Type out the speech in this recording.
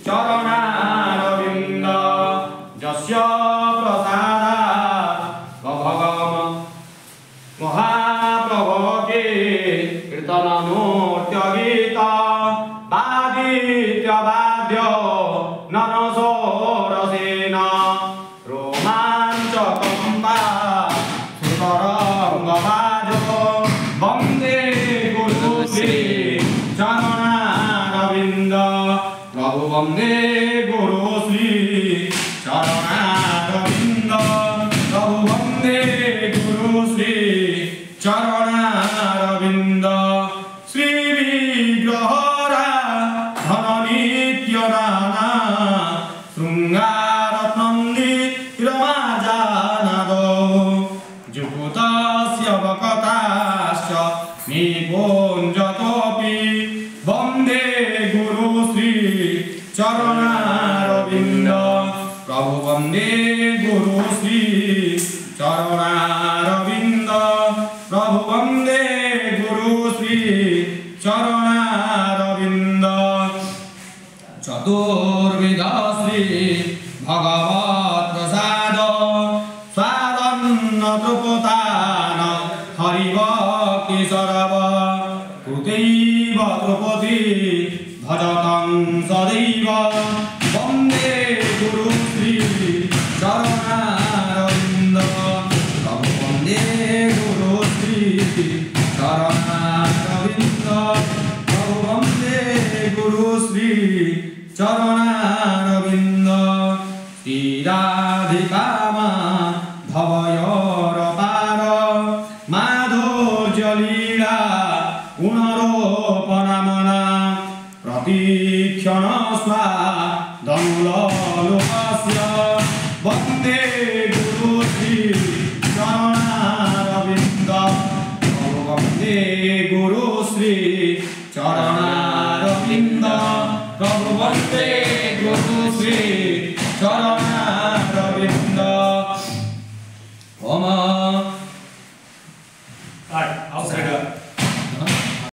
चरणारविन्द यस्य प्रसादात् भगम महाप्रभोगे कीर्तननृत्य गीत वादित्य वाद्य नरसोरसेन रोमाञ्चकम्पा सुतरङ्गवाजो वन्दे गुरुश्री चरणारविन्द प्रभु वन्दे गुरुश्री चरणारविन्द प्रभु वन्दे गुरुश्री चरणारविन्द श्री विग्रहरा धननित्य नाना शृङ्गारत्नन्दी रमाजानादो जुगुतस्य वकताश्च निपुञ्जतोऽपि वन्दे गुरुश्री चरणारविन्द प्रभु वन्दे गुरुश्री चरणारविन्द प्रभु वन्दे गुरुश्री चरणारविन्द चतुर्विध श्री भगवत् प्रसाद स्वादन्न तृपतान हरिभक्ति सरव कृतैव तृपति भजतं सदैव वन्दे गुरुश्री चरणारविन्द प्रभु वन्दे गुरुश्री चरणारविन्द प्रभु वन्दे गुरुश्री चरणारविन्द श्रीराधिकामा भवयोरपार माधुर्यलीला गुणरोपणमना प्रतिक्षण स्वादनुलोकस्य वन्दे गुरुश्री चरणारविन्द प्रभु वन्दे गुरुश्री चरणारविन्द प्रभु वन्दे गुरुश्री चरण